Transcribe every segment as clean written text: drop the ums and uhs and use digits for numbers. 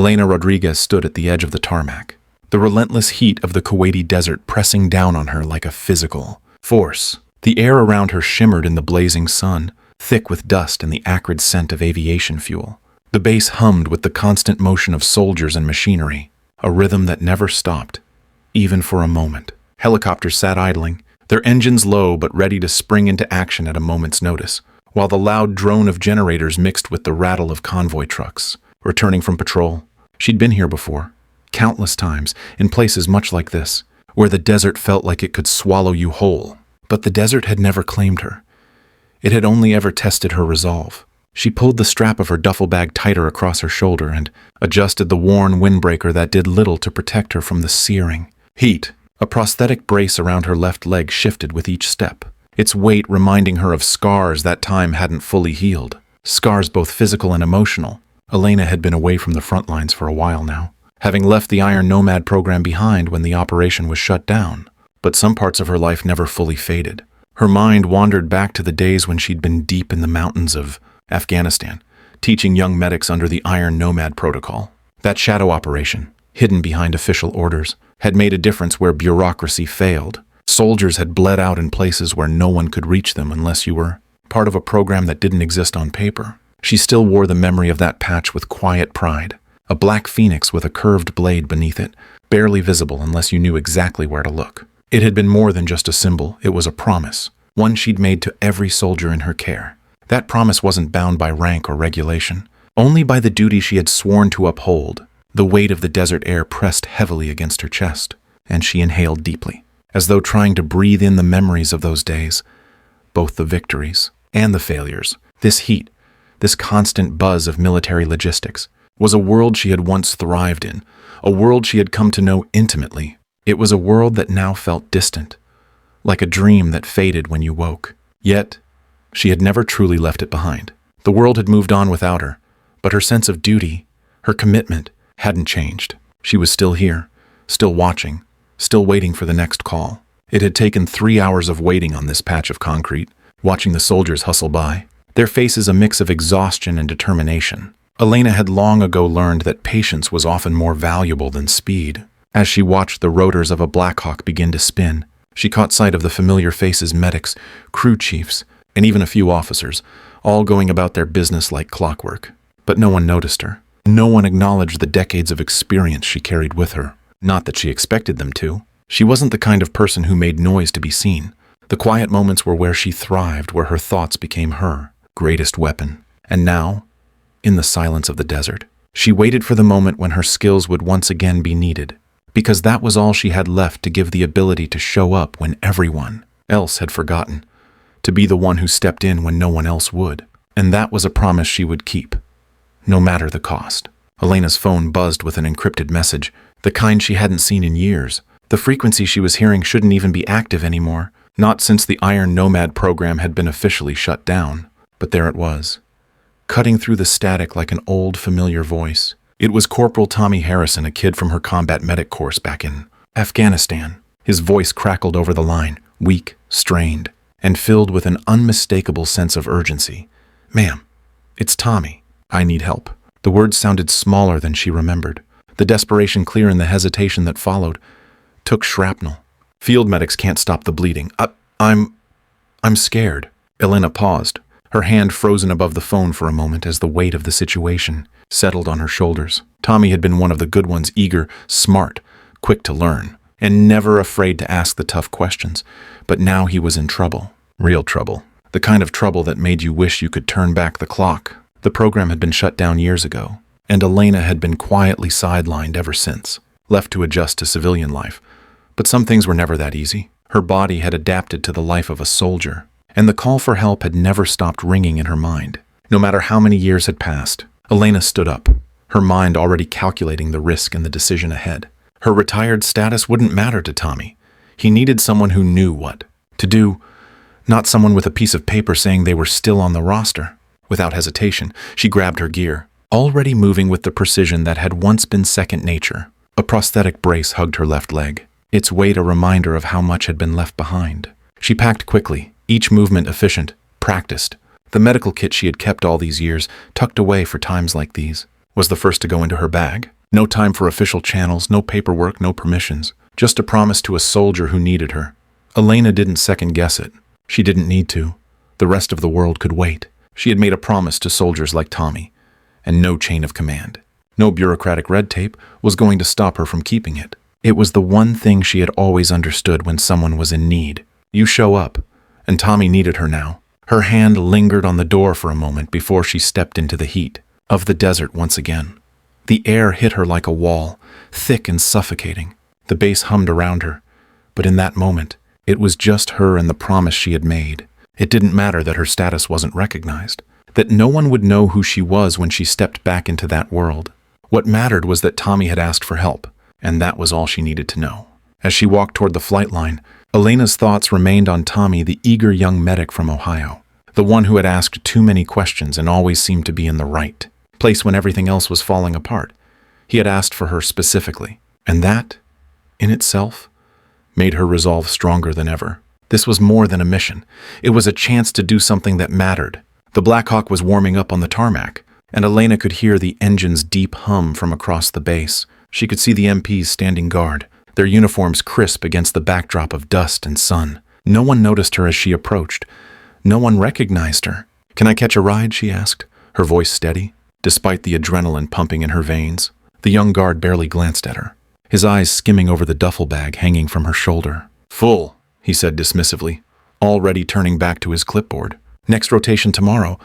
Elena Rodriguez stood at the edge of the tarmac, the relentless heat of the Kuwaiti desert pressing down on her like a physical force. The air around her shimmered in the blazing sun, thick with dust and the acrid scent of aviation fuel. The base hummed with the constant motion of soldiers and machinery, a rhythm that never stopped, even for a moment. Helicopters sat idling, their engines low but ready to spring into action at a moment's notice, while the loud drone of generators mixed with the rattle of convoy trucks, returning from patrol. She'd been here before, countless times, in places much like this, where the desert felt like it could swallow you whole. But the desert had never claimed her. It had only ever tested her resolve. She pulled the strap of her duffel bag tighter across her shoulder and adjusted the worn windbreaker that did little to protect her from the searing heat. A prosthetic brace around her left leg shifted with each step, its weight reminding her of scars that time hadn't fully healed. Scars both physical and emotional. Elena had been away from the front lines for a while now, having left the Iron Nomad program behind when the operation was shut down. But some parts of her life never fully faded. Her mind wandered back to the days when she'd been deep in the mountains of Afghanistan, teaching young medics under the Iron Nomad protocol. That shadow operation, hidden behind official orders, had made a difference where bureaucracy failed. Soldiers had bled out in places where no one could reach them unless you were part of a program that didn't exist on paper. She still wore the memory of that patch with quiet pride, a black phoenix with a curved blade beneath it, barely visible unless you knew exactly where to look. It had been more than just a symbol, it was a promise, one she'd made to every soldier in her care. That promise wasn't bound by rank or regulation, only by the duty she had sworn to uphold. The weight of the desert air pressed heavily against her chest, and she inhaled deeply, as though trying to breathe in the memories of those days, both the victories and the failures. This heat, this constant buzz of military logistics, was a world she had once thrived in, a world she had come to know intimately. It was a world that now felt distant, like a dream that faded when you woke. Yet, she had never truly left it behind. The world had moved on without her, but her sense of duty, her commitment, hadn't changed. She was still here, still watching, still waiting for the next call. It had taken 3 hours of waiting on this patch of concrete, watching the soldiers hustle by, their faces a mix of exhaustion and determination. Elena had long ago learned that patience was often more valuable than speed. As she watched the rotors of a Blackhawk begin to spin, she caught sight of the familiar faces, medics, crew chiefs, and even a few officers, all going about their business like clockwork. But no one noticed her. No one acknowledged the decades of experience she carried with her. Not that she expected them to. She wasn't the kind of person who made noise to be seen. The quiet moments were where she thrived, where her thoughts became her greatest weapon. And now, in the silence of the desert, she waited for the moment when her skills would once again be needed, because that was all she had left to give the ability to show up when everyone else had forgotten, to be the one who stepped in when no one else would. And that was a promise she would keep, no matter the cost. Elena's phone buzzed with an encrypted message, the kind she hadn't seen in years. The frequency she was hearing shouldn't even be active anymore, not since the Iron Nomad program had been officially shut down. But there it was, cutting through the static like an old, familiar voice. It was Corporal Tommy Harrison, a kid from her combat medic course back in Afghanistan. His voice crackled over the line, weak, strained, and filled with an unmistakable sense of urgency. "Ma'am, it's Tommy. I need help." The words sounded smaller than she remembered. The desperation clear in the hesitation that followed. "Took shrapnel. Field medics can't stop the bleeding. I'm scared." Elena paused, her hand frozen above the phone for a moment as the weight of the situation settled on her shoulders. Tommy had been one of the good ones, eager, smart, quick to learn, and never afraid to ask the tough questions. But now he was in trouble. Real trouble. The kind of trouble that made you wish you could turn back the clock. The program had been shut down years ago, and Elena had been quietly sidelined ever since, left to adjust to civilian life. But some things were never that easy. Her body had adapted to the life of a soldier, and the call for help had never stopped ringing in her mind. No matter how many years had passed, Elena stood up, her mind already calculating the risk and the decision ahead. Her retired status wouldn't matter to Tommy. He needed someone who knew what to do, not someone with a piece of paper saying they were still on the roster. Without hesitation, she grabbed her gear, already moving with the precision that had once been second nature. A prosthetic brace hugged her left leg, its weight a reminder of how much had been left behind. She packed quickly, each movement efficient, practiced. The medical kit she had kept all these years, tucked away for times like these. was the first to go into her bag. No time for official channels, no paperwork, no permissions. Just a promise to a soldier who needed her. Elena didn't second-guess it. She didn't need to. The rest of the world could wait. She had made a promise to soldiers like Tommy, and no chain of command. No bureaucratic red tape was going to stop her from keeping it. It was the one thing she had always understood when someone was in need. You show up, and Tommy needed her now. Her hand lingered on the door for a moment before she stepped into the heat of the desert once again. The air hit her like a wall, thick and suffocating. The bass hummed around her, but in that moment, it was just her and the promise she had made. It didn't matter that her status wasn't recognized, that no one would know who she was when she stepped back into that world. What mattered was that Tommy had asked for help, and that was all she needed to know. As she walked toward the flight line, Elena's thoughts remained on Tommy, the eager young medic from Ohio, the one who had asked too many questions and always seemed to be in the right place when everything else was falling apart. He had asked for her specifically, and that, in itself, made her resolve stronger than ever. This was more than a mission. It was a chance to do something that mattered. The Black Hawk was warming up on the tarmac, and Elena could hear the engine's deep hum from across the base. She could see the MPs standing guard, their uniforms crisp against the backdrop of dust and sun. No one noticed her as she approached. No one recognized her. "Can I catch a ride?" she asked, her voice steady, despite the adrenaline pumping in her veins. The young guard barely glanced at her, his eyes skimming over the duffel bag hanging from her shoulder. "Full," he said dismissively, already turning back to his clipboard. "Next rotation tomorrow."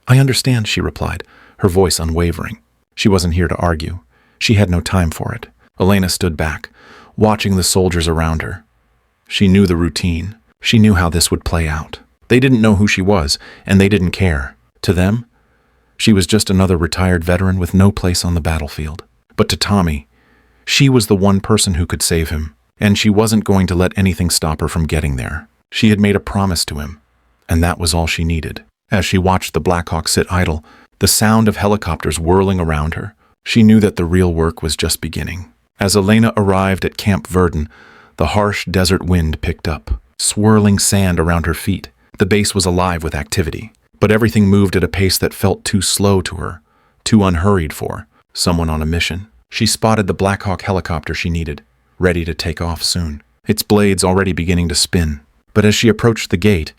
"I understand," she replied, her voice unwavering. She wasn't here to argue. She had no time for it. Elena stood back, watching the soldiers around her. She knew the routine. She knew how this would play out. They didn't know who she was, and they didn't care. To them, she was just another retired veteran with no place on the battlefield. But to Tommy, she was the one person who could save him, and she wasn't going to let anything stop her from getting there. She had made a promise to him, and that was all she needed. As she watched the Black Hawk sit idle, the sound of helicopters whirling around her, she knew that the real work was just beginning. As Elena arrived at Camp Verdun, the harsh desert wind picked up, swirling sand around her feet. The base was alive with activity, but everything moved at a pace that felt too slow to her, too unhurried for someone on a mission. She spotted the Black Hawk helicopter she needed, ready to take off soon, its blades already beginning to spin. But as she approached the gate,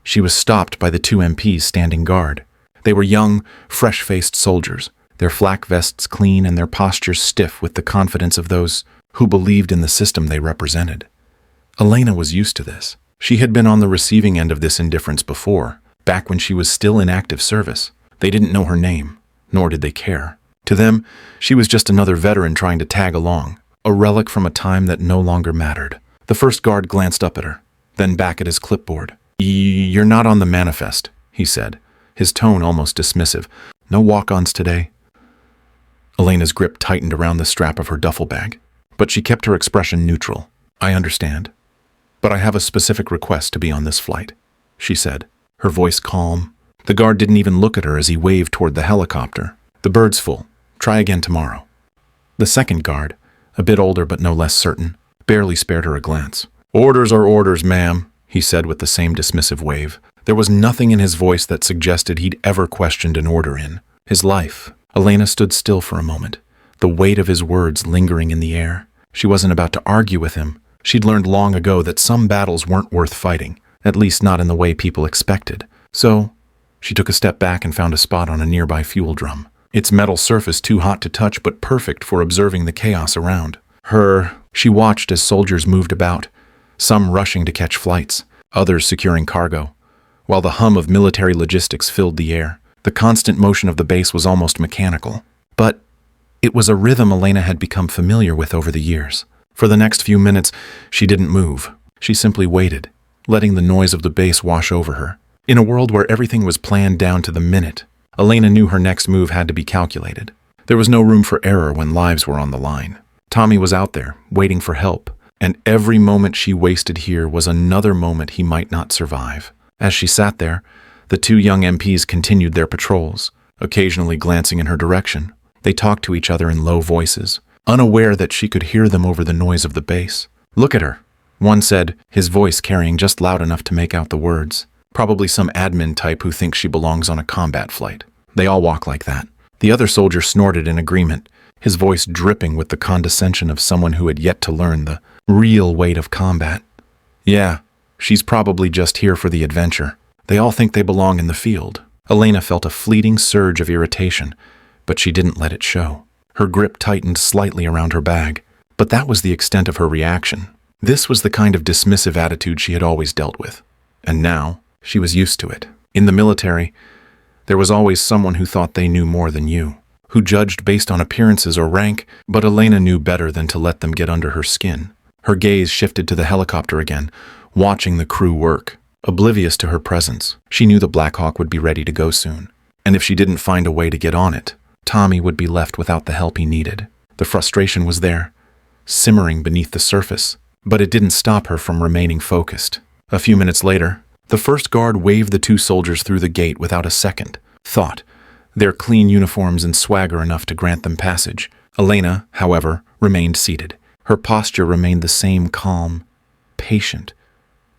she was stopped by the two MPs standing guard. They were young, fresh-faced soldiers, their flak vests clean and their postures stiff with the confidence of those who believed in the system they represented. Elena was used to this. She had been on the receiving end of this indifference before, back when she was still in active service. They didn't know her name, nor did they care. To them, she was just another veteran trying to tag along, a relic from a time that no longer mattered. The first guard glanced up at her, then back at his clipboard. "You're not on the manifest," he said, his tone almost dismissive. "No walk-ons today." Elena's grip tightened around the strap of her duffel bag, but she kept her expression neutral. "I understand, but I have a specific request to be on this flight," she said, her voice calm. The guard didn't even look at her as he waved toward the helicopter. "The bird's full. Try again tomorrow." The second guard, a bit older but no less certain, barely spared her a glance. "Orders are orders, ma'am," he said with the same dismissive wave. There was nothing in his voice that suggested he'd ever questioned an order in his life. Elena stood still for a moment, the weight of his words lingering in the air. She wasn't about to argue with him. She'd learned long ago that some battles weren't worth fighting, at least not in the way people expected. So, she took a step back and found a spot on a nearby fuel drum, its metal surface too hot to touch but perfect for observing the chaos around. She watched as soldiers moved about, some rushing to catch flights, others securing cargo, while the hum of military logistics filled the air. The constant motion of the base was almost mechanical, but it was a rhythm Elena had become familiar with over the years. For the next few minutes, she didn't move. She simply waited, letting the noise of the base wash over her. In a world where everything was planned down to the minute, Elena knew her next move had to be calculated. There was no room for error when lives were on the line. Tommy was out there, waiting for help, and every moment she wasted here was another moment he might not survive. As she sat there, the two young MPs continued their patrols, occasionally glancing in her direction. They talked to each other in low voices, unaware that she could hear them over the noise of the base. "Look at her," one said, his voice carrying just loud enough to make out the words. "Probably some admin type who thinks she belongs on a combat flight. They all walk like that." The other soldier snorted in agreement, his voice dripping with the condescension of someone who had yet to learn the real weight of combat. Yeah, she's probably just here for the adventure. They all think they belong in the field. Elena felt a fleeting surge of irritation, but she didn't let it show. Her grip tightened slightly around her bag, but that was the extent of her reaction. This was the kind of dismissive attitude she had always dealt with, and now she was used to it. In the military, there was always someone who thought they knew more than you, who judged based on appearances or rank, but Elena knew better than to let them get under her skin. Her gaze shifted to the helicopter again, watching the crew work. Oblivious to her presence, she knew the Black Hawk would be ready to go soon, and if she didn't find a way to get on it, Tommy would be left without the help he needed. The frustration was there, simmering beneath the surface, but it didn't stop her from remaining focused. A few minutes later, the first guard waved the two soldiers through the gate without a second thought, their clean uniforms and swagger enough to grant them passage. Elena, however, remained seated. Her posture remained the same, calm, patient,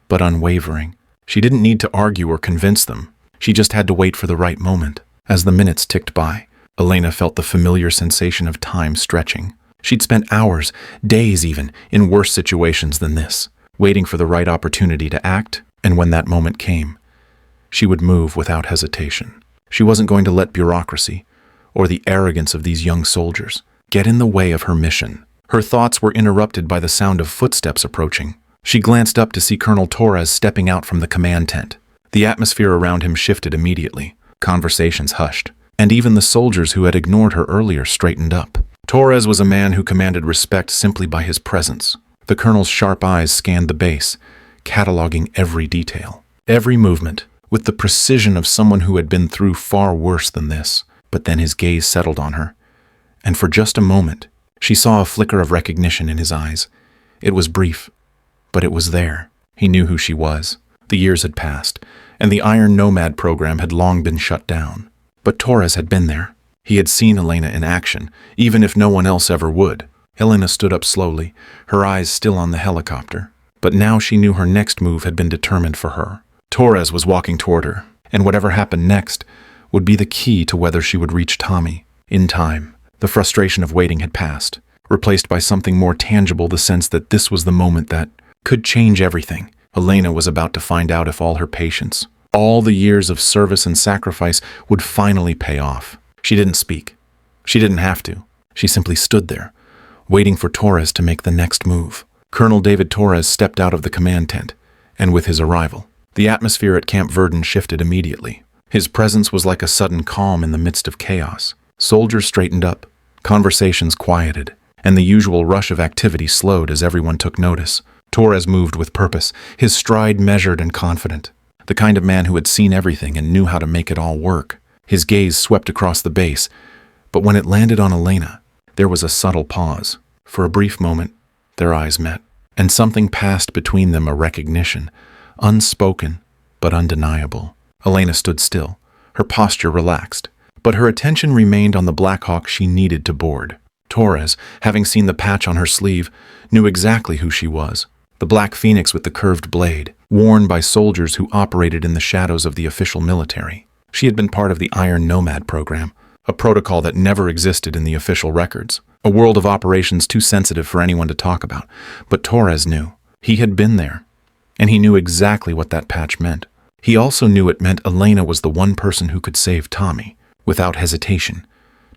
but unwavering. She didn't need to argue or convince them. She just had to wait for the right moment. As the minutes ticked by, Elena felt the familiar sensation of time stretching. She'd spent hours, days even, in worse situations than this, waiting for the right opportunity to act, and when that moment came, she would move without hesitation. She wasn't going to let bureaucracy, or the arrogance of these young soldiers, get in the way of her mission. Her thoughts were interrupted by the sound of footsteps approaching. She glanced up to see Colonel Torres stepping out from the command tent. The atmosphere around him shifted immediately. Conversations hushed, and even the soldiers who had ignored her earlier straightened up. Torres was a man who commanded respect simply by his presence. The colonel's sharp eyes scanned the base, cataloging every detail, every movement, with the precision of someone who had been through far worse than this. But then his gaze settled on her, and for just a moment, she saw a flicker of recognition in his eyes. It was brief, but it was there. He knew who she was. The years had passed, and the Iron Nomad program had long been shut down. But Torres had been there. He had seen Elena in action, even if no one else ever would. Elena stood up slowly, her eyes still on the helicopter. But now she knew her next move had been determined for her. Torres was walking toward her, and whatever happened next would be the key to whether she would reach Tommy. In time, the frustration of waiting had passed, replaced by something more tangible, the sense that this was the moment that could change everything. Elena was about to find out if all her patience, all the years of service and sacrifice would finally pay off. She didn't speak. She didn't have to. She simply stood there, waiting for Torres to make the next move. Colonel David Torres stepped out of the command tent, and with his arrival, the atmosphere at Camp Verdun shifted immediately. His presence was like a sudden calm in the midst of chaos. Soldiers straightened up, conversations quieted, and the usual rush of activity slowed as everyone took notice. Torres moved with purpose, his stride measured and confident, the kind of man who had seen everything and knew how to make it all work. His gaze swept across the base, but when it landed on Elena, there was a subtle pause. For a brief moment, their eyes met, and something passed between them, a recognition, unspoken but undeniable. Elena stood still, her posture relaxed, but her attention remained on the Black Hawk she needed to board. Torres, having seen the patch on her sleeve, knew exactly who she was. The Black Phoenix with the curved blade, worn by soldiers who operated in the shadows of the official military. She had been part of the Iron Nomad program, a protocol that never existed in the official records, a world of operations too sensitive for anyone to talk about. But Torres knew. He had been there, and he knew exactly what that patch meant. He also knew it meant Elena was the one person who could save Tommy. Without hesitation,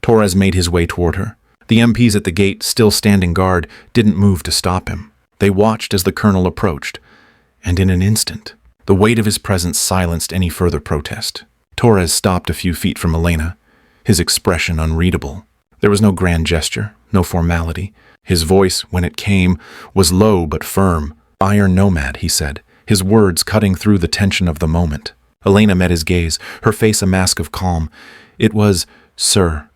Torres made his way toward her. The MPs at the gate, still standing guard, didn't move to stop him. They watched as the colonel approached, and in an instant, the weight of his presence silenced any further protest. Torres stopped a few feet from Elena, his expression unreadable. There was no grand gesture, no formality. His voice, when it came, was low but firm. "Iron Nomad," he said, his words cutting through the tension of the moment. Elena met his gaze, her face a mask of calm. "It was, sir,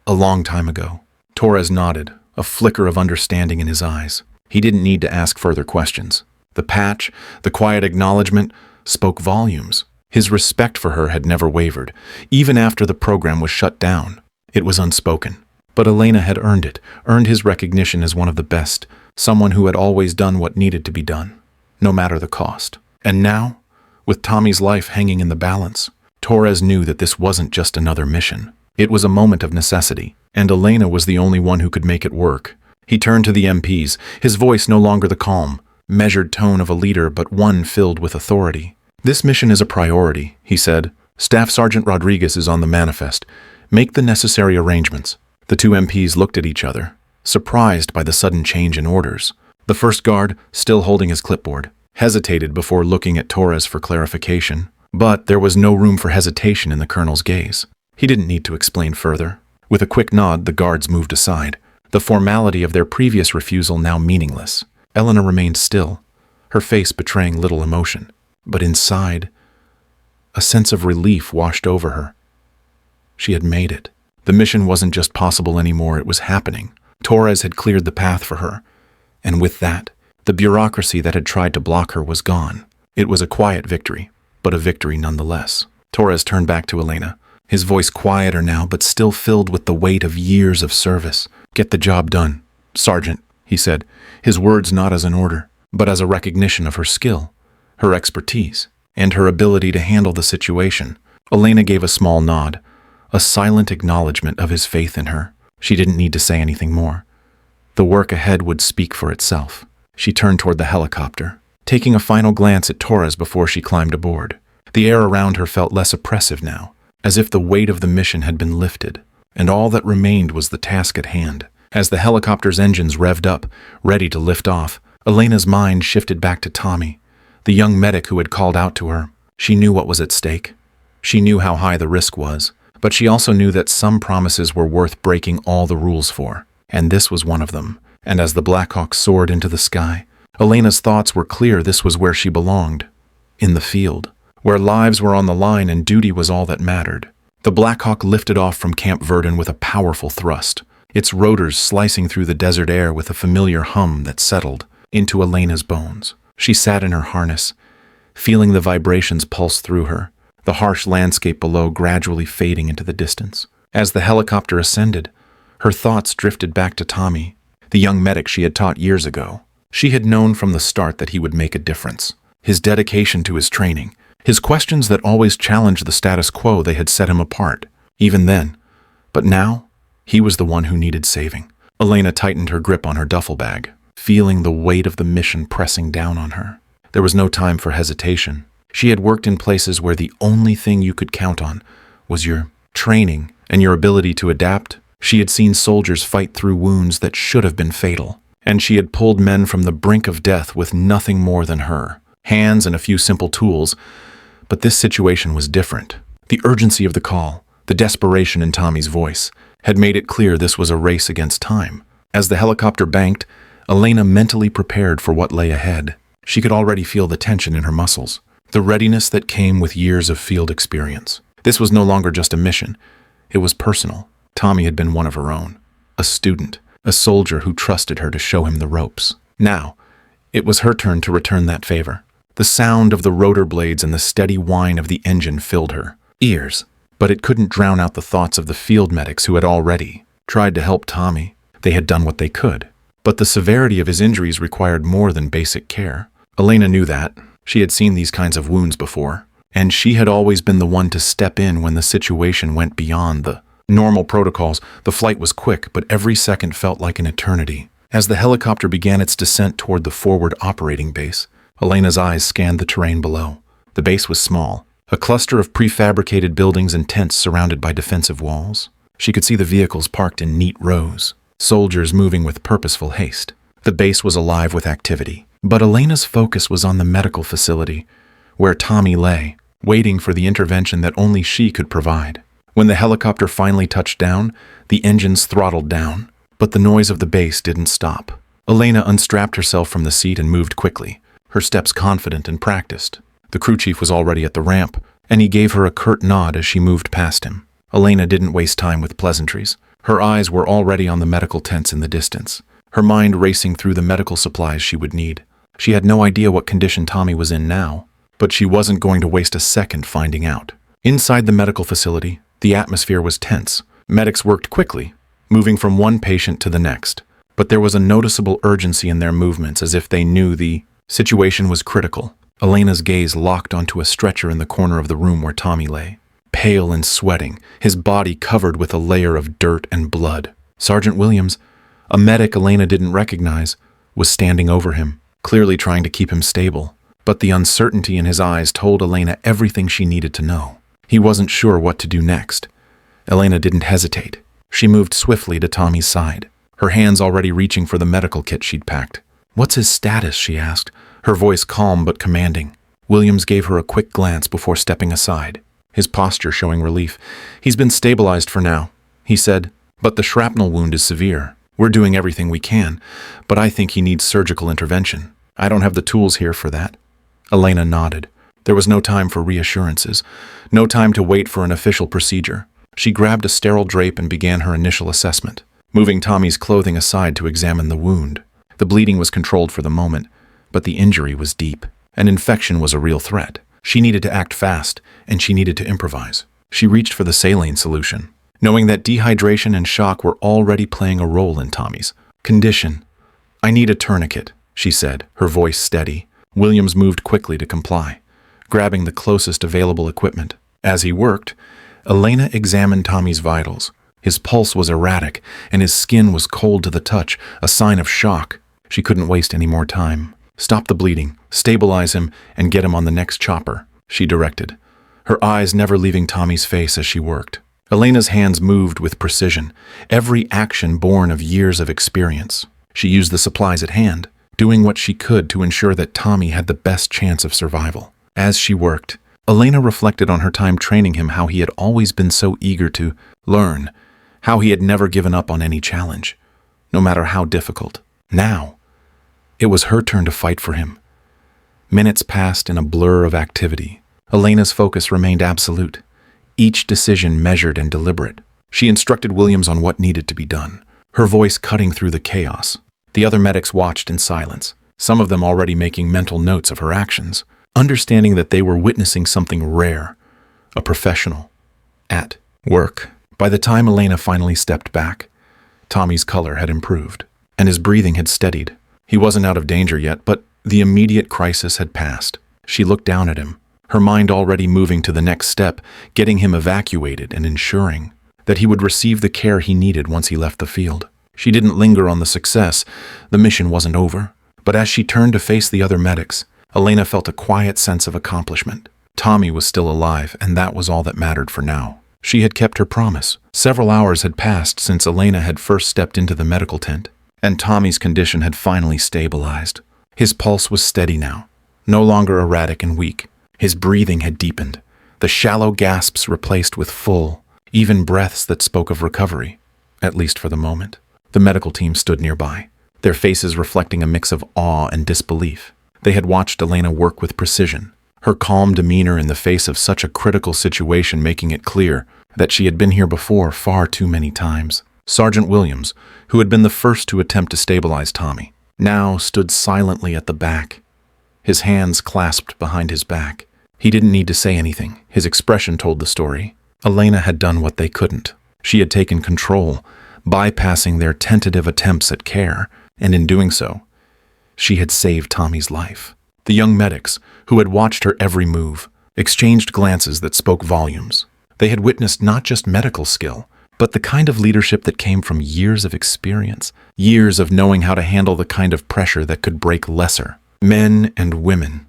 a long time ago." Torres nodded, a flicker of understanding in his eyes. He didn't need to ask further questions. The patch, the quiet acknowledgement, spoke volumes. His respect for her had never wavered, even after the program was shut down. It was unspoken. But Elena had earned it, earned his recognition as one of the best, someone who had always done what needed to be done, no matter the cost. And now, with Tommy's life hanging in the balance, Torres knew that this wasn't just another mission. It was a moment of necessity, and Elena was the only one who could make it work. He turned to the MPs, his voice no longer the calm, measured tone of a leader but one filled with authority. "This mission is a priority," he said. "Staff Sergeant Rodriguez is on the manifest. Make the necessary arrangements." The two MPs looked at each other, surprised by the sudden change in orders. The first guard, still holding his clipboard, hesitated before looking at Torres for clarification. But there was no room for hesitation in the colonel's gaze. He didn't need to explain further. With a quick nod, the guards moved aside, the formality of their previous refusal now meaningless. Elena remained still, her face betraying little emotion. But inside, a sense of relief washed over her. She had made it. The mission wasn't just possible anymore, it was happening. Torres had cleared the path for her. And with that, the bureaucracy that had tried to block her was gone. It was a quiet victory, but a victory nonetheless. Torres turned back to Elena, his voice quieter now but still filled with the weight of years of service. "Get the job done, Sergeant," he said, his words not as an order, but as a recognition of her skill, her expertise, and her ability to handle the situation. Elena gave a small nod, a silent acknowledgement of his faith in her. She didn't need to say anything more. The work ahead would speak for itself. She turned toward the helicopter, taking a final glance at Torres before she climbed aboard. The air around her felt less oppressive now, as if the weight of the mission had been lifted, and all that remained was the task at hand. As the helicopter's engines revved up, ready to lift off, Elena's mind shifted back to Tommy, the young medic who had called out to her. She knew what was at stake. She knew how high the risk was, but she also knew that some promises were worth breaking all the rules for, and this was one of them. And as the Blackhawk soared into the sky, Elena's thoughts were clear. This was where she belonged, in the field, where lives were on the line and duty was all that mattered. The Blackhawk lifted off from Camp Verdun with a powerful thrust, its rotors slicing through the desert air with a familiar hum that settled into Elena's bones. She sat in her harness, feeling the vibrations pulse through her, the harsh landscape below gradually fading into the distance. As the helicopter ascended, her thoughts drifted back to Tommy, the young medic she had taught years ago. She had known from the start that he would make a difference. His dedication to his training, his questions that always challenged the status quo, they had set him apart, even then. But now, he was the one who needed saving. Elena tightened her grip on her duffel bag, feeling the weight of the mission pressing down on her. There was no time for hesitation. She had worked in places where the only thing you could count on was your training and your ability to adapt. She had seen soldiers fight through wounds that should have been fatal, and she had pulled men from the brink of death with nothing more than her hands and a few simple tools. But this situation was different. The urgency of the call, the desperation in Tommy's voice, had made it clear this was a race against time. As the helicopter banked, Elena mentally prepared for what lay ahead. She could already feel the tension in her muscles, the readiness that came with years of field experience. This was no longer just a mission. It was personal. Tommy had been one of her own, a student, a soldier who trusted her to show him the ropes. Now, it was her turn to return that favor. The sound of the rotor blades and the steady whine of the engine filled her ears, but it couldn't drown out the thoughts of the field medics who had already tried to help Tommy. They had done what they could, but the severity of his injuries required more than basic care. Elena knew that. She had seen these kinds of wounds before, and she had always been the one to step in when the situation went beyond the normal protocols. The flight was quick, but every second felt like an eternity. As the helicopter began its descent toward the forward operating base, Elena's eyes scanned the terrain below. The base was small, a cluster of prefabricated buildings and tents surrounded by defensive walls. She could see the vehicles parked in neat rows, soldiers moving with purposeful haste. The base was alive with activity, but Elena's focus was on the medical facility, where Tommy lay, waiting for the intervention that only she could provide. When the helicopter finally touched down, the engines throttled down, but the noise of the base didn't stop. Elena unstrapped herself from the seat and moved quickly, her steps confident and practiced. The crew chief was already at the ramp, and he gave her a curt nod as she moved past him. Elena didn't waste time with pleasantries. Her eyes were already on the medical tents in the distance, her mind racing through the medical supplies she would need. She had no idea what condition Tommy was in now, but she wasn't going to waste a second finding out. Inside the medical facility, the atmosphere was tense. Medics worked quickly, moving from one patient to the next, but there was a noticeable urgency in their movements, as if they knew the situation was critical. Elena's gaze locked onto a stretcher in the corner of the room where Tommy lay. pale and sweating, his body covered with a layer of dirt and blood. Sergeant Williams, a medic Elena didn't recognize, was standing over him, clearly trying to keep him stable. But the uncertainty in his eyes told Elena everything she needed to know. He wasn't sure what to do next. Elena didn't hesitate. She moved swiftly to Tommy's side, her hands already reaching for the medical kit she'd packed. "What's his status?" she asked, her voice calm but commanding. Williams gave her a quick glance before stepping aside, his posture showing relief. "He's been stabilized for now," he said, "but the shrapnel wound is severe. We're doing everything we can, but I think he needs surgical intervention. I don't have the tools here for that." Elena nodded. There was no time for reassurances, no time to wait for an official procedure. She grabbed a sterile drape and began her initial assessment, moving Tommy's clothing aside to examine the wound. The bleeding was controlled for the moment, but the injury was deep. An infection was a real threat. She needed to act fast, and she needed to improvise. She reached for the saline solution, knowing that dehydration and shock were already playing a role in Tommy's condition. "I need a tourniquet," she said, her voice steady. Williams moved quickly to comply, grabbing the closest available equipment. As he worked, Elena examined Tommy's vitals. His pulse was erratic, and his skin was cold to the touch, a sign of shock. She couldn't waste any more time. "Stop the bleeding, stabilize him, and get him on the next chopper," she directed, her eyes never leaving Tommy's face as she worked. Elena's hands moved with precision, every action born of years of experience. She used the supplies at hand, doing what she could to ensure that Tommy had the best chance of survival. As she worked, Elena reflected on her time training him, how he had always been so eager to learn, how he had never given up on any challenge, no matter how difficult. Now, it was her turn to fight for him. Minutes passed in a blur of activity. Elena's focus remained absolute, each decision measured and deliberate. She instructed Williams on what needed to be done, her voice cutting through the chaos. The other medics watched in silence, some of them already making mental notes of her actions, understanding that they were witnessing something rare, a professional, at work. By the time Elena finally stepped back, Tommy's color had improved, and his breathing had steadied. He wasn't out of danger yet, but the immediate crisis had passed. She looked down at him, her mind already moving to the next step, getting him evacuated and ensuring that he would receive the care he needed once he left the field. She didn't linger on the success. The mission wasn't over. But as she turned to face the other medics, Elena felt a quiet sense of accomplishment. Tommy was still alive, and that was all that mattered for now. She had kept her promise. Several hours had passed since Elena had first stepped into the medical tent, and Tommy's condition had finally stabilized. His pulse was steady now, no longer erratic and weak. His breathing had deepened, the shallow gasps replaced with full, even breaths that spoke of recovery, at least for the moment. The medical team stood nearby, their faces reflecting a mix of awe and disbelief. They had watched Elena work with precision, her calm demeanor in the face of such a critical situation making it clear that she had been here before far too many times. Sergeant Williams, who had been the first to attempt to stabilize Tommy, now stood silently at the back, his hands clasped behind his back. He didn't need to say anything. His expression told the story. Elena had done what they couldn't. She had taken control, bypassing their tentative attempts at care, and in doing so, she had saved Tommy's life. The young medics, who had watched her every move, exchanged glances that spoke volumes. They had witnessed not just medical skill, but the kind of leadership that came from years of experience, years of knowing how to handle the kind of pressure that could break lesser men and women.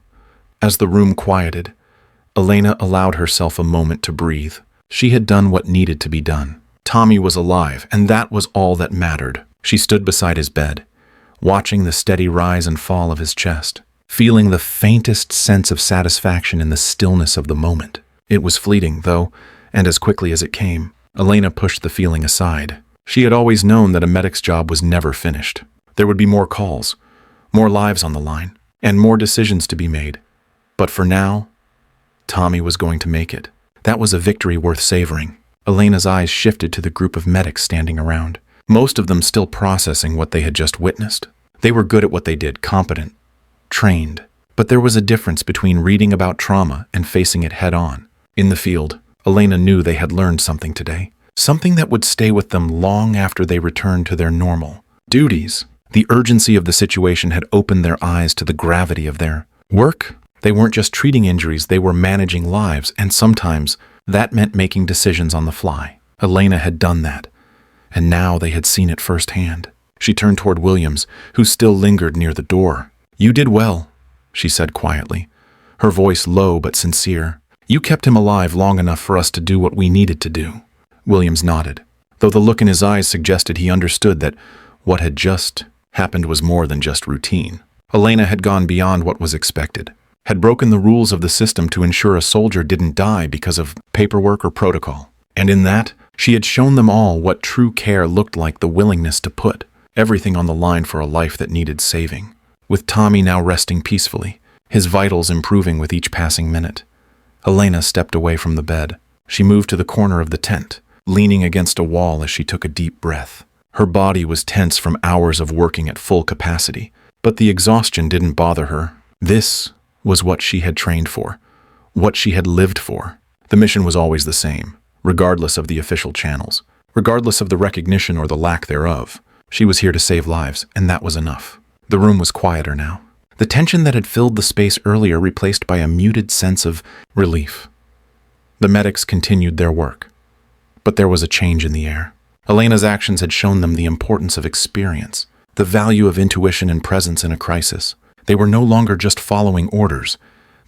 As the room quieted, Elena allowed herself a moment to breathe. She had done what needed to be done. Tommy was alive, and that was all that mattered. She stood beside his bed, watching the steady rise and fall of his chest, feeling the faintest sense of satisfaction in the stillness of the moment. It was fleeting, though, and as quickly as it came, Elena pushed the feeling aside. She had always known that a medic's job was never finished. There would be more calls, more lives on the line, and more decisions to be made. But for now, Tommy was going to make it. That was a victory worth savoring. Elena's eyes shifted to the group of medics standing around, most of them still processing what they had just witnessed. They were good at what they did, competent, trained. But there was a difference between reading about trauma and facing it head-on. In the field, Elena knew they had learned something today, something that would stay with them long after they returned to their normal duties. The urgency of the situation had opened their eyes to the gravity of their work. They weren't just treating injuries, they were managing lives, and sometimes That meant making decisions on the fly. Elena had done that, and now they had seen it firsthand. She turned toward Williams, who still lingered near the door. "You did well," she said quietly, her voice low but sincere. "You kept him alive long enough for us to do what we needed to do." Williams nodded, though the look in his eyes suggested he understood that what had just happened was more than just routine. Elena had gone beyond what was expected, had broken the rules of the system to ensure a soldier didn't die because of paperwork or protocol. And in that, she had shown them all what true care looked like, the willingness to put everything on the line for a life that needed saving. With Tommy now resting peacefully, his vitals improving with each passing minute, Elena stepped away from the bed. She moved to the corner of the tent, leaning against a wall as she took a deep breath. Her body was tense from hours of working at full capacity, but the exhaustion didn't bother her. This was what she had trained for, what she had lived for. The mission was always the same, regardless of the official channels, regardless of the recognition or the lack thereof. She was here to save lives, and that was enough. The room was quieter now. The tension that had filled the space earlier replaced by a muted sense of relief. The medics continued their work, but there was a change in the air. Elena's actions had shown them the importance of experience, the value of intuition and presence in a crisis. They were no longer just following orders.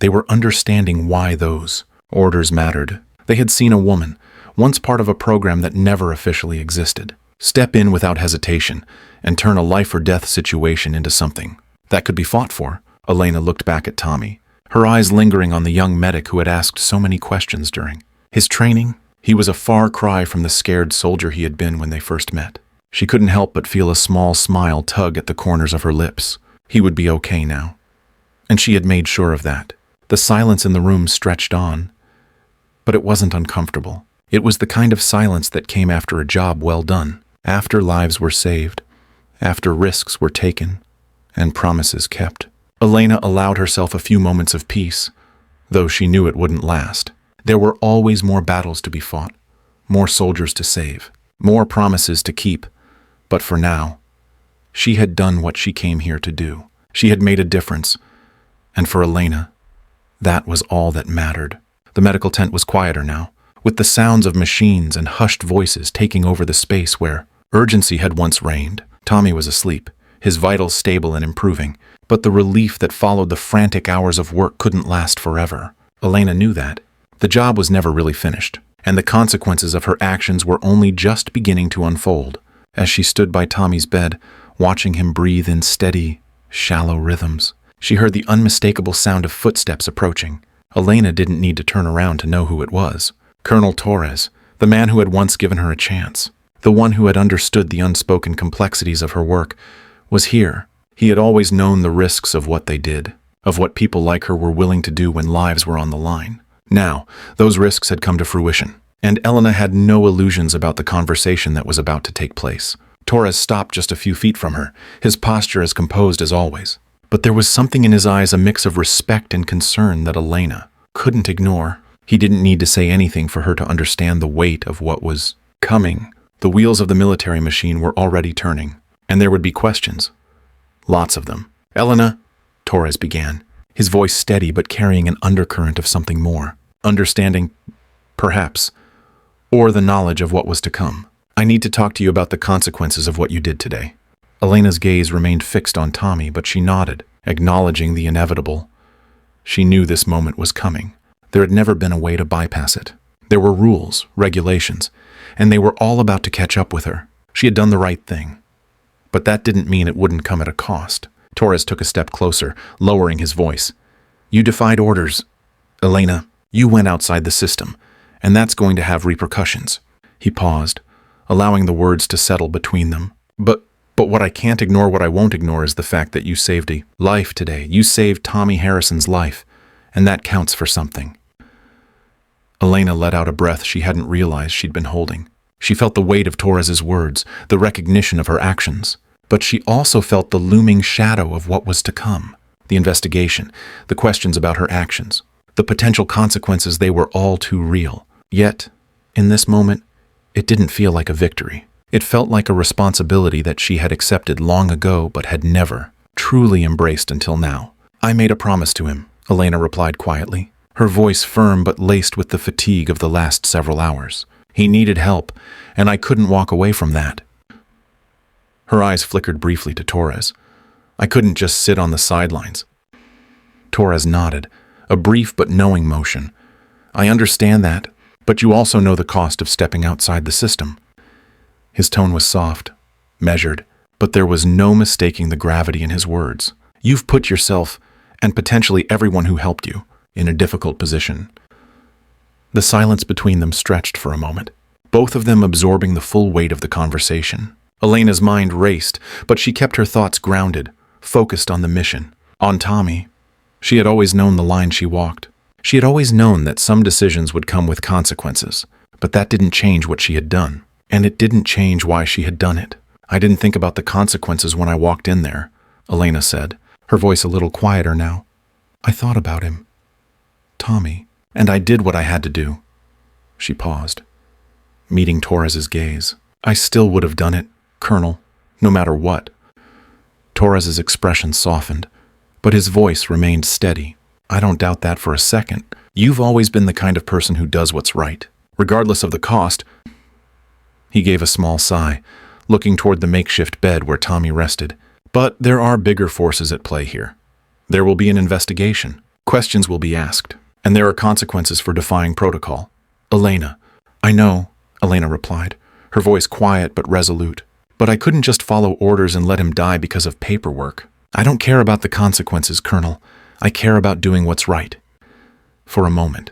They were understanding why those orders mattered. They had seen a woman, once part of a program that never officially existed, step in without hesitation and turn a life-or-death situation into something that could be fought for. Elena looked back at Tommy, her eyes lingering on the young medic who had asked so many questions during his training. He was a far cry from the scared soldier he had been when they first met. She couldn't help but feel a small smile tug at the corners of her lips. He would be okay now, and she had made sure of that. The silence in the room stretched on, but it wasn't uncomfortable. It was the kind of silence that came after a job well done, after lives were saved, after risks were taken, and promises kept. Elena allowed herself a few moments of peace, though she knew it wouldn't last. There were always more battles to be fought, more soldiers to save, more promises to keep. But for now, she had done what she came here to do. She had made a difference, and for Elena, that was all that mattered. The medical tent was quieter now, with the sounds of machines and hushed voices taking over the space where urgency had once reigned. Tommy was asleep, his vitals stable and improving, but the relief that followed the frantic hours of work couldn't last forever. Elena knew that. The job was never really finished, and the consequences of her actions were only just beginning to unfold. As she stood by Tommy's bed, watching him breathe in steady, shallow rhythms, she heard the unmistakable sound of footsteps approaching. Elena didn't need to turn around to know who it was. Colonel Torres, the man who had once given her a chance, the one who had understood the unspoken complexities of her work, was here. He had always known the risks of what they did, of what people like her were willing to do when lives were on the line. Now, those risks had come to fruition, and Elena had no illusions about the conversation that was about to take place. Torres stopped just a few feet from her, his posture as composed as always. But there was something in his eyes, a mix of respect and concern, that Elena couldn't ignore. He didn't need to say anything for her to understand the weight of what was coming. The wheels of the military machine were already turning, and there would be questions. Lots of them. "Elena," Torres began, his voice steady but carrying an undercurrent of something more. Understanding, perhaps, or the knowledge of what was to come. "I need to talk to you about the consequences of what you did today." Elena's gaze remained fixed on Tommy, but she nodded, acknowledging the inevitable. She knew this moment was coming. There had never been a way to bypass it. There were rules, regulations, and they were all about to catch up with her. She had done the right thing. But that didn't mean it wouldn't come at a cost. Torres took a step closer, lowering his voice. "You defied orders, Elena. You went outside the system, and that's going to have repercussions." He paused, allowing the words to settle between them. But what I can't ignore, what I won't ignore, is the fact that you saved a life today. You saved Tommy Harrison's life, and that counts for something." Elena let out a breath she hadn't realized she'd been holding. She felt the weight of Torres's words, the recognition of her actions. But she also felt the looming shadow of what was to come. The investigation, the questions about her actions, the potential consequences. They were all too real. Yet, in this moment, it didn't feel like a victory. It felt like a responsibility that she had accepted long ago but had never truly embraced until now. "I made a promise to him," Elena replied quietly. her voice firm but laced with the fatigue of the last several hours. He needed help, and I couldn't walk away from that. Her eyes flickered briefly to Torres. I couldn't just sit on the sidelines. Torres nodded, a brief but knowing motion. I understand that, but you also know the cost of stepping outside the system. His tone was soft, measured, but there was no mistaking the gravity in his words. You've put yourself, and potentially everyone who helped you, in a difficult position. The silence between them stretched for a moment, both of them absorbing the full weight of the conversation. Elena's mind raced, but she kept her thoughts grounded, focused on the mission, on Tommy. She had always known the line she walked. She had always known that some decisions would come with consequences, but that didn't change what she had done, and it didn't change why she had done it. I didn't think about the consequences when I walked in there, Elena said, her voice a little quieter now. I thought about him. Tommy, and I did what I had to do. She paused, meeting Torres's gaze. I still would have done it, Colonel, no matter what. Torres's expression softened, but his voice remained steady. I don't doubt that for a second. You've always been the kind of person who does what's right, regardless of the cost. He gave a small sigh, looking toward the makeshift bed where Tommy rested. But there are bigger forces at play here. There will be an investigation. Questions will be asked, and there are consequences for defying protocol. Elena. I know, Elena replied, her voice quiet but resolute. But I couldn't just follow orders and let him die because of paperwork. I don't care about the consequences, Colonel. I care about doing what's right. For a moment,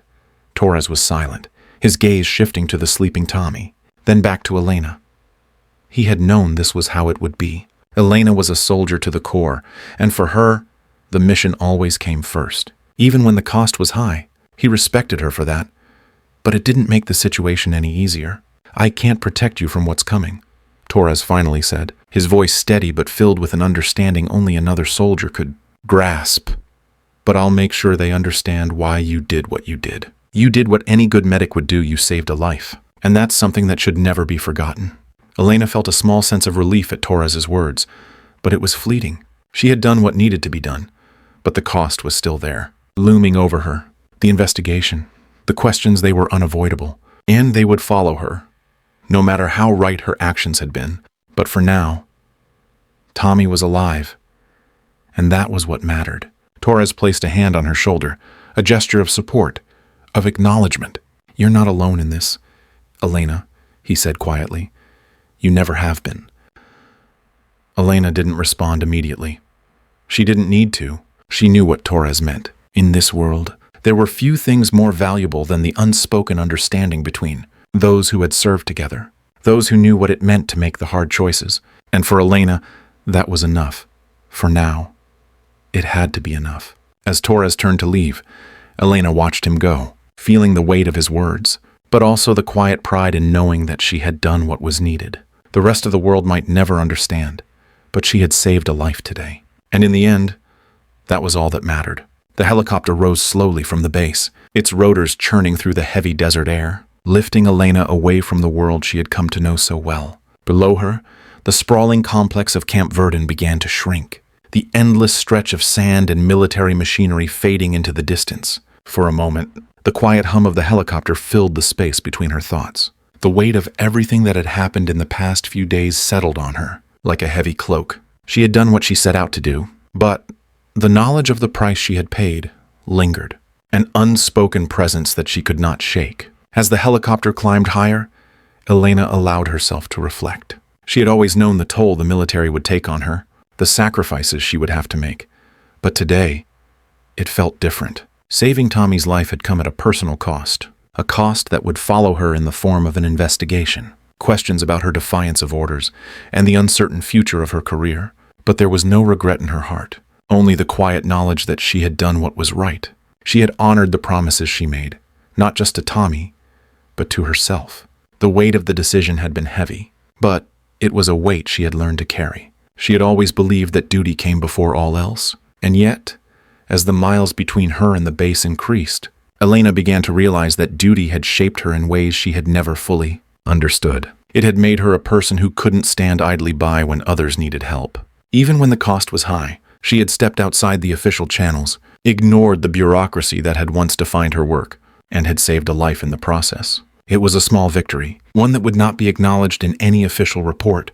Torres was silent, his gaze shifting to the sleeping Tommy, then back to Elena. He had known this was how it would be. Elena was a soldier to the core, and for her, the mission always came first. Even when the cost was high, he respected her for that. But it didn't make the situation any easier. I can't protect you from what's coming, Torres finally said, his voice steady but filled with an understanding only another soldier could grasp. But I'll make sure they understand why you did what you did. You did what any good medic would do. You saved a life. And that's something that should never be forgotten. Elena felt a small sense of relief at Torres's words, but it was fleeting. She had done what needed to be done, but the cost was still there, looming over her. The investigation, the questions, they were unavoidable, and they would follow her, no matter how right her actions had been. But for now, Tommy was alive, and that was what mattered. Torres placed a hand on her shoulder, a gesture of support, of acknowledgement. You're not alone in this, Elena, he said quietly. You never have been. Elena didn't respond immediately. She didn't need to. She knew what Torres meant. In this world, there were few things more valuable than the unspoken understanding between those who had served together, those who knew what it meant to make the hard choices. And for Elena, that was enough. For now, it had to be enough. As Torres turned to leave, Elena watched him go, feeling the weight of his words, but also the quiet pride in knowing that she had done what was needed. The rest of the world might never understand, but she had saved a life today. And in the end, that was all that mattered. The helicopter rose slowly from the base, its rotors churning through the heavy desert air, lifting Elena away from the world she had come to know so well. Below her, the sprawling complex of Camp Verdun began to shrink, the endless stretch of sand and military machinery fading into the distance. For a moment, the quiet hum of the helicopter filled the space between her thoughts. The weight of everything that had happened in the past few days settled on her, like a heavy cloak. She had done what she set out to do, but the knowledge of the price she had paid lingered, an unspoken presence that she could not shake. As the helicopter climbed higher, Elena allowed herself to reflect. She had always known the toll the military would take on her, the sacrifices she would have to make. But today, it felt different. Saving Tommy's life had come at a personal cost, a cost that would follow her in the form of an investigation, questions about her defiance of orders, and the uncertain future of her career. But there was no regret in her heart, only the quiet knowledge that she had done what was right. She had honored the promises she made, not just to Tommy, but to herself. The weight of the decision had been heavy, but it was a weight she had learned to carry. She had always believed that duty came before all else, and yet, as the miles between her and the base increased, Elena began to realize that duty had shaped her in ways she had never fully understood. It had made her a person who couldn't stand idly by when others needed help. Even when the cost was high, she had stepped outside the official channels, ignored the bureaucracy that had once defined her work and had saved a life in the process. It was a small victory, one that would not be acknowledged in any official report,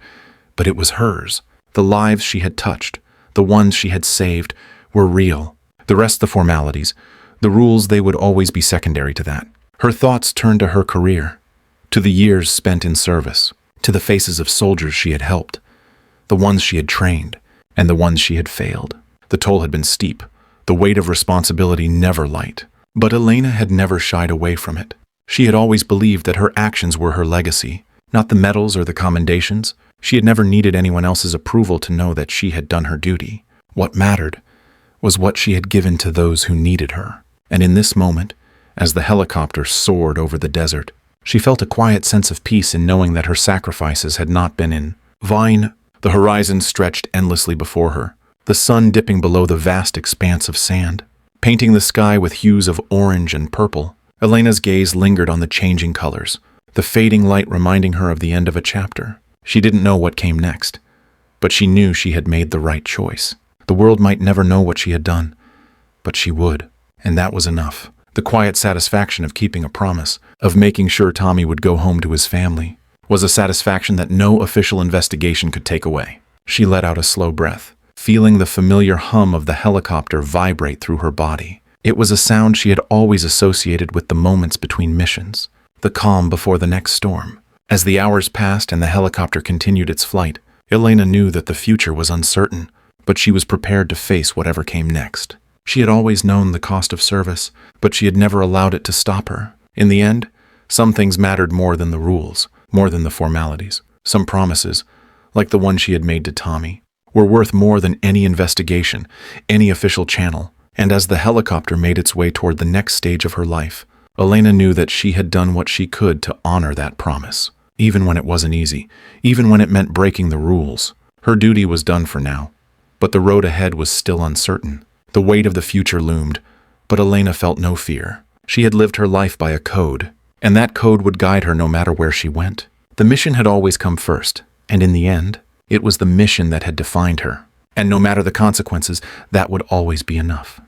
but it was hers. The lives she had touched, the ones she had saved, were real. The rest the formalities, the rules, they would always be secondary to that. Her thoughts turned to her career, to the years spent in service, to the faces of soldiers she had helped, the ones she had trained, and the ones she had failed. The toll had been steep, the weight of responsibility never light. But Elena had never shied away from it. She had always believed that her actions were her legacy, not the medals or the commendations. She had never needed anyone else's approval to know that she had done her duty. What mattered was what she had given to those who needed her. And in this moment, as the helicopter soared over the desert, she felt a quiet sense of peace in knowing that her sacrifices had not been in vain. The horizon stretched endlessly before her, the sun dipping below the vast expanse of sand, painting the sky with hues of orange and purple. Elena's gaze lingered on the changing colors, the fading light reminding her of the end of a chapter. She didn't know what came next, but she knew she had made the right choice. The world might never know what she had done, but she would, and that was enough. The quiet satisfaction of keeping a promise, of making sure Tommy would go home to his family, was a satisfaction that no official investigation could take away. She let out a slow breath, feeling the familiar hum of the helicopter vibrate through her body. It was a sound she had always associated with the moments between missions, the calm before the next storm. As the hours passed and the helicopter continued its flight, Elena knew that the future was uncertain, but she was prepared to face whatever came next. She had always known the cost of service, but she had never allowed it to stop her. In the end, some things mattered more than the rules, more than the formalities. Some promises, like the one she had made to Tommy, were worth more than any investigation, any official channel. And as the helicopter made its way toward the next stage of her life, Elena knew that she had done what she could to honor that promise. Even when it wasn't easy, even when it meant breaking the rules, her duty was done for now. But the road ahead was still uncertain. The weight of the future loomed, but Elena felt no fear. She had lived her life by a code, and that code would guide her no matter where she went. The mission had always come first, and in the end, it was the mission that had defined her. And no matter the consequences, that would always be enough.